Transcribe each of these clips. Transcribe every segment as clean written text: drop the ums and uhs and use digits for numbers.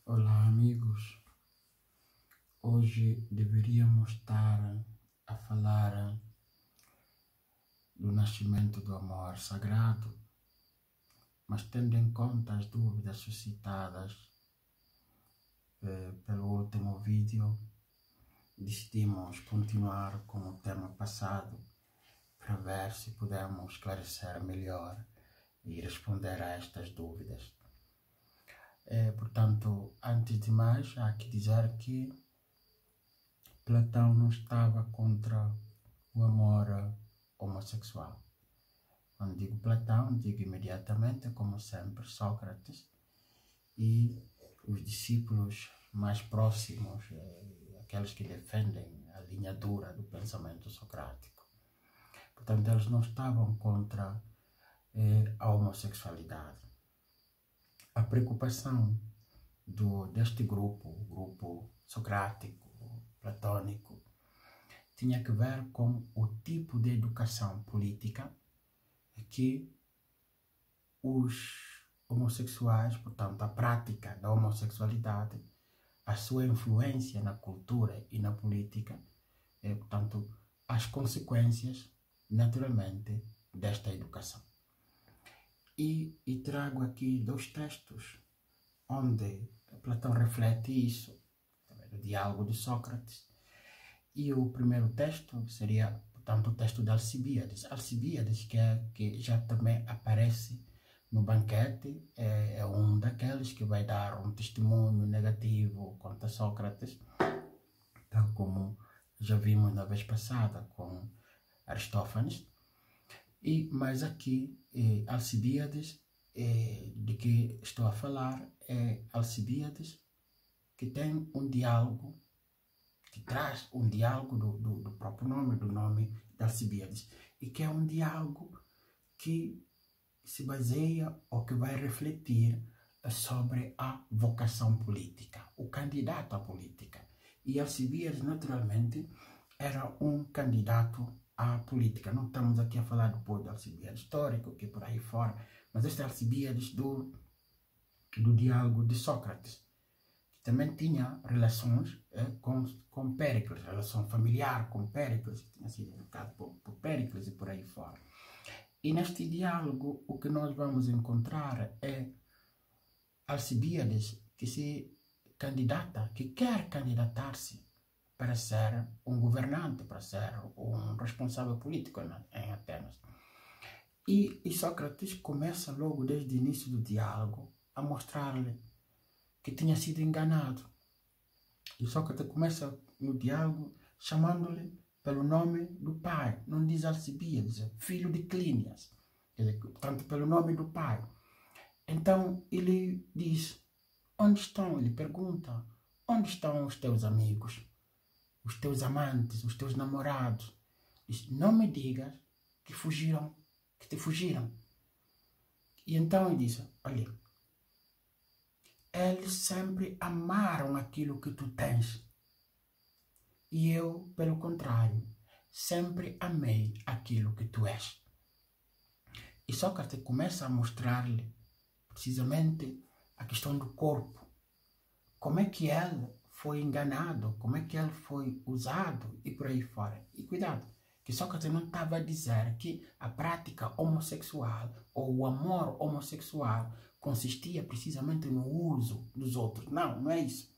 Olá, amigos. Hoje deveríamos estar a falar do nascimento do amor sagrado, mas tendo em conta as dúvidas suscitadas pelo último vídeo, decidimos continuar com o tema passado para ver se podemos esclarecer melhor e responder a estas dúvidas. Portanto, antes de mais, há que dizer que Platão não estava contra o amor homossexual. Quando digo Platão, digo imediatamente, como sempre, Sócrates e os discípulos mais próximos, aqueles que defendem a linha dura do pensamento socrático. Portanto, eles não estavam contra a homossexualidade. A preocupação deste grupo, o grupo socrático, platônico, tinha que ver com o tipo de educação política que os homossexuais, portanto, a prática da homossexualidade, a sua influência na cultura e na política, portanto, as consequências, naturalmente, desta educação. E trago aqui dois textos onde Platão reflete isso, o diálogo de Sócrates. E o primeiro texto seria, portanto, o texto de Alcibíades. Alcibíades, que já também aparece no banquete, é um daqueles que vai dar um testemunho negativo contra Sócrates, tal como já vimos na vez passada com Aristófanes. Mas aqui, Alcibíades, de que estou a falar, é Alcibíades que tem um diálogo, que traz um diálogo do próprio nome, do nome de Alcibíades, e que é um diálogo que se baseia ou que vai refletir sobre a vocação política, o candidato à política. E Alcibíades, naturalmente, era um candidato à política. Não estamos aqui a falar do povo de Alcibíades histórico, que é por aí fora, mas este é Alcibíades do diálogo de Sócrates, que também tinha relações com Péricles, relação familiar com Péricles, que tinha sido educado por Péricles e por aí fora. E neste diálogo, o que nós vamos encontrar é Alcibíades que se candidata, que quer candidatar-se para ser um governante, para ser um responsável político em Atenas. E Sócrates começa logo desde o início do diálogo a mostrar-lhe que tinha sido enganado. E Sócrates começa no diálogo chamando-lhe pelo nome do pai. Não diz Alcibíades, filho de Clínias. Quer dizer, portanto, pelo nome do pai. Então ele diz, onde estão? Ele pergunta, onde estão os teus amigos? Os teus amantes, os teus namorados? Diz, não me digas que fugiram, que te fugiram. E então ele diz, olha, eles sempre amaram aquilo que tu tens. E eu, pelo contrário, sempre amei aquilo que tu és. E Sócrates começa a mostrar-lhe precisamente a questão do corpo. Como é que ele foi enganado, como é que ele foi usado e por aí fora. E cuidado, que Sócrates não estava a dizer que a prática homossexual ou o amor homossexual consistia precisamente no uso dos outros. Não, não é isso.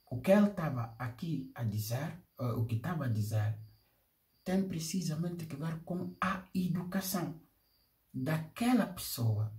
O que ele estava aqui a dizer, o que estava a dizer, tem precisamente que ver com a educação daquela pessoa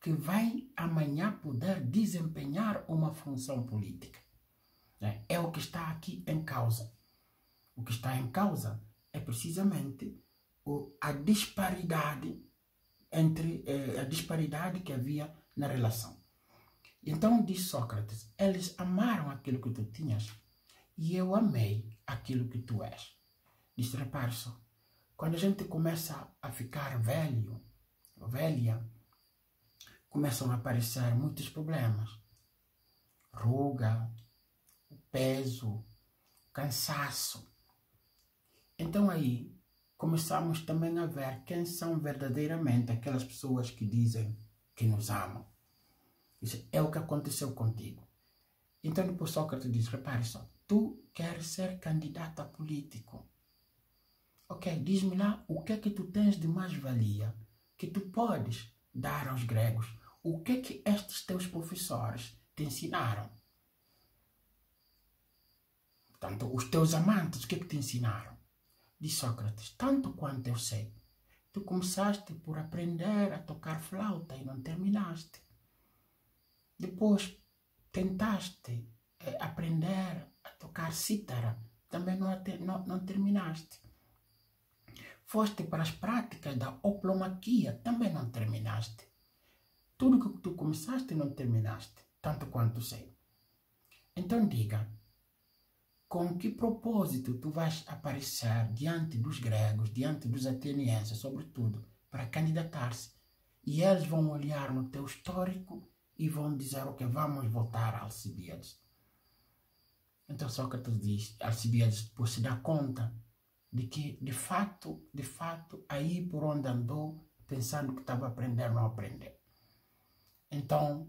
que vai amanhã poder desempenhar uma função política. É o que está aqui em causa. O que está em causa é precisamente a disparidade que havia na relação. Então diz Sócrates, eles amaram aquilo que tu tinhas e eu amei aquilo que tu és. Diz, repare só, quando a gente começa a ficar velho, ou velha, começam a aparecer muitos problemas. Ruga, peso, cansaço. Então aí começamos também a ver quem são verdadeiramente aquelas pessoas que dizem que nos amam. Isso é o que aconteceu contigo. Então depois Sócrates diz, repare só, tu queres ser candidato a político. Ok, diz-me lá o que é que tu tens de mais-valia que tu podes dar aos gregos. O que é que estes teus professores te ensinaram? Portanto, os teus amantes, o que é que te ensinaram? Diz Sócrates, tanto quanto eu sei, tu começaste por aprender a tocar flauta e não terminaste. Depois tentaste aprender a tocar cítara, também não terminaste. Foste para as práticas da oplomaquia, também não terminaste. Tudo que tu começaste não terminaste, tanto quanto sei. Então diga, com que propósito tu vais aparecer diante dos gregos, diante dos atenienses, sobretudo, para candidatar-se? E eles vão olhar no teu histórico e vão dizer, ok, vamos voltar a Alcibíades. Então Sócrates diz, Alcibíades depois se dá conta de que, de fato, aí por onde andou, pensando que estava a aprender, não aprender. Então,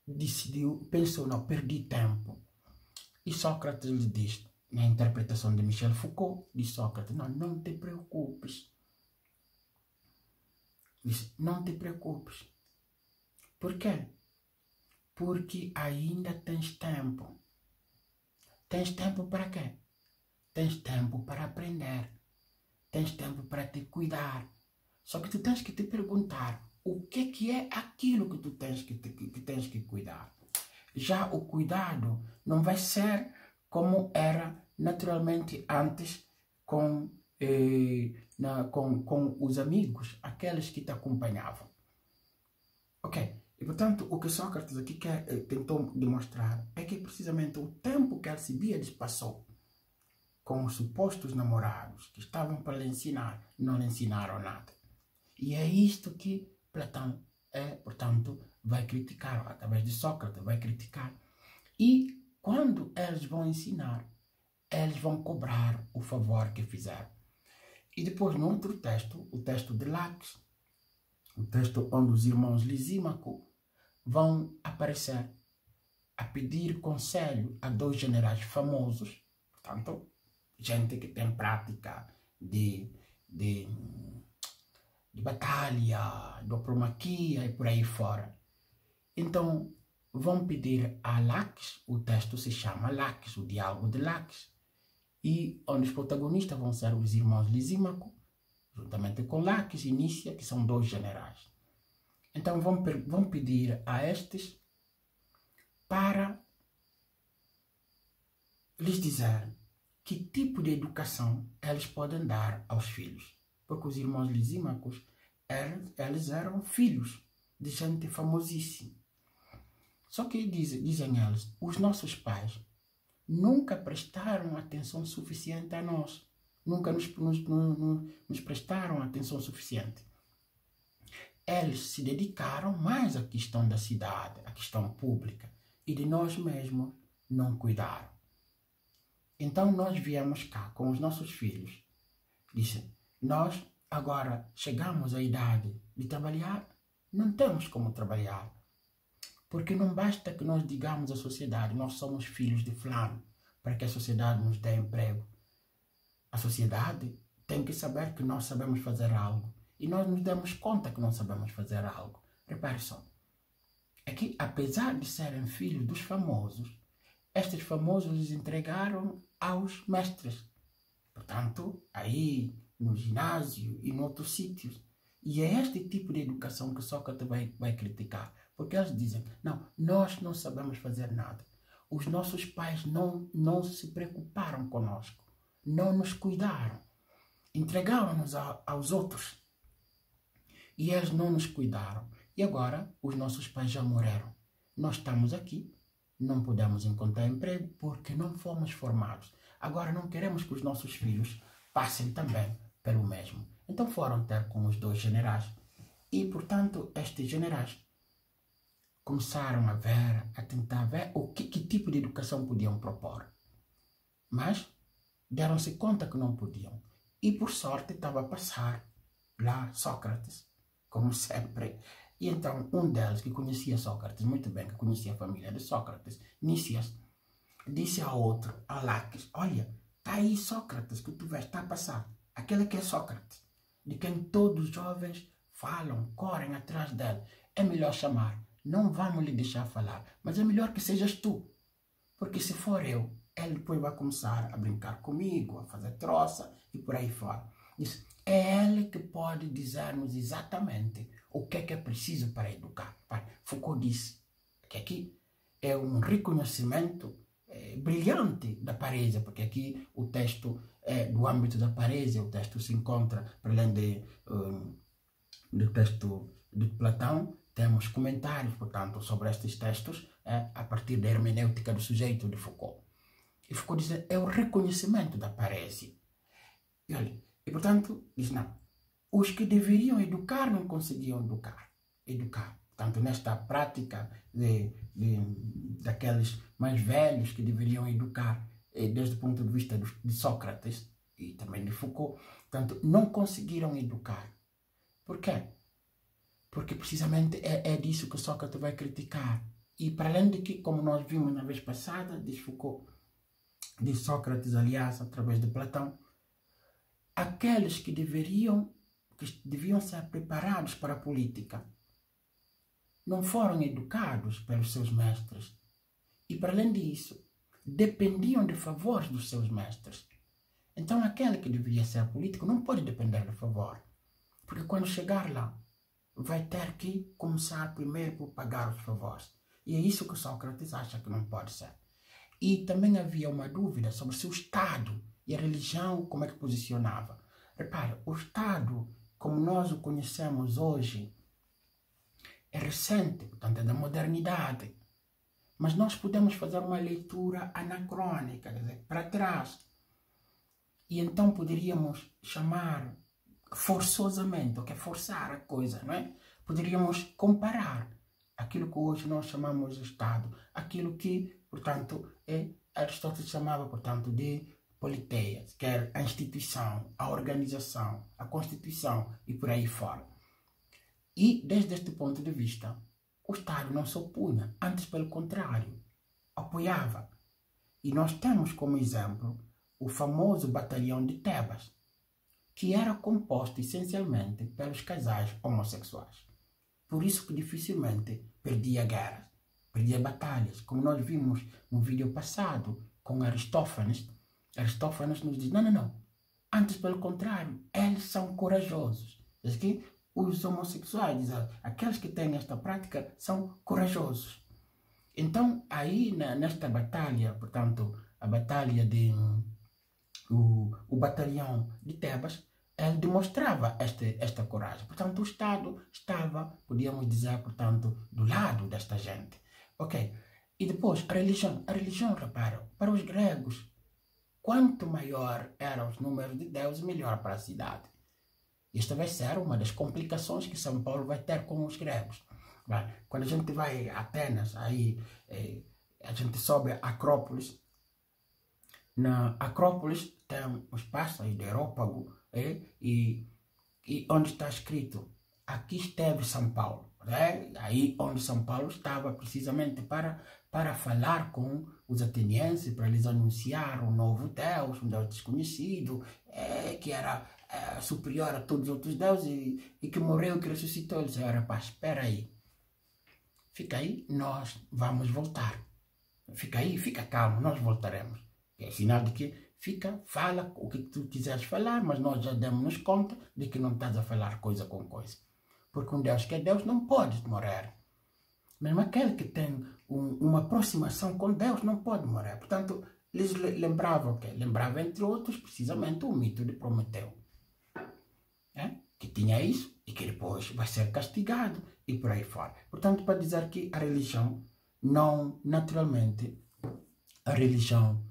decidiu, pensou, não, perdi tempo. E Sócrates lhe diz, na interpretação de Michel Foucault, diz Sócrates, não te preocupes. Diz, não te preocupes. Por quê? Porque ainda tens tempo. Tens tempo para quê? Tens tempo para aprender. Tens tempo para te cuidar. Só que tu tens que te perguntar o que é aquilo que tu tens que cuidar. Já o cuidado não vai ser como era naturalmente antes com os amigos, aqueles que te acompanhavam. Ok? E portanto, o que Sócrates aqui tentou demonstrar é que precisamente o tempo que Alcibíades passou com os supostos namorados que estavam para lhe ensinar, não lhe ensinaram nada. E é isto que Platão, portanto, vai criticar, através de Sócrates, vai criticar. E quando eles vão ensinar, eles vão cobrar o favor que fizeram. E depois, no outro texto, o texto de Laques, o texto onde os irmãos Lisímaco vão aparecer a pedir conselho a dois generais famosos, portanto, gente que tem prática de batalha, de oplomaquia e por aí fora. Então, vão pedir a Laques, o texto se chama Laques, o diálogo de Laques, e onde os protagonistas vão ser os irmãos Lisímaco, juntamente com Laques e Nícia, que são dois generais. Então, vão pedir a estes para lhes dizer que tipo de educação eles podem dar aos filhos. Porque os irmãos Lisímacos, eles eram filhos de gente famosíssima. Só que dizem eles, os nossos pais nunca prestaram atenção suficiente a nós. Nunca nos prestaram atenção suficiente. Eles se dedicaram mais à questão da cidade, à questão pública, e de nós mesmos não cuidaram. Então nós viemos cá com os nossos filhos. Disse, nós agora chegamos à idade de trabalhar, não temos como trabalhar. Porque não basta que nós digamos à sociedade, nós somos filhos de fulano, para que a sociedade nos dê emprego. A sociedade tem que saber que nós sabemos fazer algo. E nós nos damos conta que não sabemos fazer algo. Repare só. É que, apesar de serem filhos dos famosos, estes famosos lhes entregaram aos mestres. Portanto, aí no ginásio e em outros sítios. E é este tipo de educação que Sócrates vai criticar. Porque eles dizem, não, nós não sabemos fazer nada. Os nossos pais não se preocuparam conosco. Não nos cuidaram. Entregaram-nos aos outros. E eles não nos cuidaram. E agora, os nossos pais já morreram. Nós estamos aqui, não podemos encontrar emprego porque não fomos formados. Agora não queremos que os nossos filhos passem também pelo mesmo. Então foram ter com os dois generais. E, portanto, estes generais começaram a tentar ver que tipo de educação podiam propor. Mas deram-se conta que não podiam. E, por sorte, estava a passar lá Sócrates. Como sempre, E então um deles, que conhecia Sócrates muito bem, que conhecia a família de Sócrates, Nícias, disse ao outro, a Laques, olha, está aí Sócrates que tu vês, está a passar. Aquele que é Sócrates, de quem todos os jovens falam, correm atrás dele. É melhor chamar. Não vamos lhe deixar falar, mas é melhor que sejas tu. Porque se for eu, ele depois vai começar a brincar comigo, a fazer troça e por aí fora. Isso, é ele que pode dizer-nos exatamente o que é preciso para educar. Foucault disse que aqui é um reconhecimento brilhante da Parésia, porque aqui o texto é do âmbito da Parésia, o texto se encontra, para além do texto de Platão, temos comentários, portanto, sobre estes textos, a partir da hermenêutica do sujeito de Foucault. E Foucault diz, é o reconhecimento da Parésia. E portanto, diz, não, os que deveriam educar não conseguiam educar. Portanto, nesta prática daqueles mais velhos que deveriam educar, desde o ponto de vista de Sócrates e também de Foucault, portanto, não conseguiram educar. Por quê? Porque precisamente é disso que Sócrates vai criticar. E para além de que, como nós vimos na vez passada, diz Foucault, diz Sócrates, aliás, através de Platão, aqueles que deviam ser preparados para a política não foram educados pelos seus mestres. E para além disso, dependiam de favores dos seus mestres. Então aquele que deveria ser político não pode depender de favor. Porque quando chegar lá, vai ter que começar primeiro por pagar os favores. E é isso que Sócrates acha que não pode ser. E também havia uma dúvida sobre se o Estado e a religião como é que posicionava. Repare, o Estado, como nós o conhecemos hoje, é recente, portanto é da modernidade. Mas nós podemos fazer uma leitura anacrônica, quer dizer, para trás. E então poderíamos chamar forçosamente, o que é forçar a coisa, não é? Poderíamos comparar aquilo que hoje nós chamamos de Estado, aquilo que, portanto, Aristóteles chamava, portanto, de politeia, que é a instituição, a organização, a constituição e por aí fora. E, desde este ponto de vista, o Estado não se opunha, antes, pelo contrário, apoiava. E nós temos como exemplo o famoso batalhão de Tebas, que era composto essencialmente pelos casais homossexuais. Por isso que dificilmente perdia guerras, perdia batalhas. Como nós vimos no vídeo passado com Aristófanes, Aristófanes nos diz, não. Antes, pelo contrário, eles são corajosos. Diz que os homossexuais, aqueles que têm esta prática, são corajosos. Então, aí nesta batalha, portanto, a batalha o batalhão de Tebas, ele demonstrava esta coragem. Portanto, o Estado estava, podíamos dizer, portanto, do lado desta gente. Ok? E depois, a religião, repara, para os gregos, quanto maior eram os números de deuses, melhor para a cidade. Esta vai ser uma das complicações que São Paulo vai ter com os gregos. Quando a gente vai a Atenas, aí a gente sobe a Acrópolis. Na Acrópolis tem um espaço aí de Aerópago, e onde está escrito, aqui esteve São Paulo. Aí onde São Paulo estava precisamente para falar com os atenienses, para eles anunciar um novo Deus, um Deus desconhecido, que era superior a todos os outros deuses e que morreu e que ressuscitou. Ele disse, rapaz, espera aí. Fica aí, nós vamos voltar. Fica aí, fica calmo, nós voltaremos. É sinal de que fala o que tu quiseres falar, mas nós já demos-nos conta de que não estás a falar coisa com coisa. Porque um Deus que é Deus não pode morrer. Mesmo aquele que tem uma aproximação com Deus não pode morrer. Portanto, eles lembravam o quê? Lembravam, entre outros, precisamente o mito de Prometeu. Que tinha isso e que depois vai ser castigado e por aí fora. Portanto, para dizer que a religião naturalmente, a religião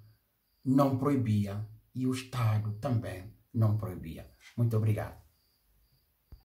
não proibia e o Estado também não proibia. Muito obrigado.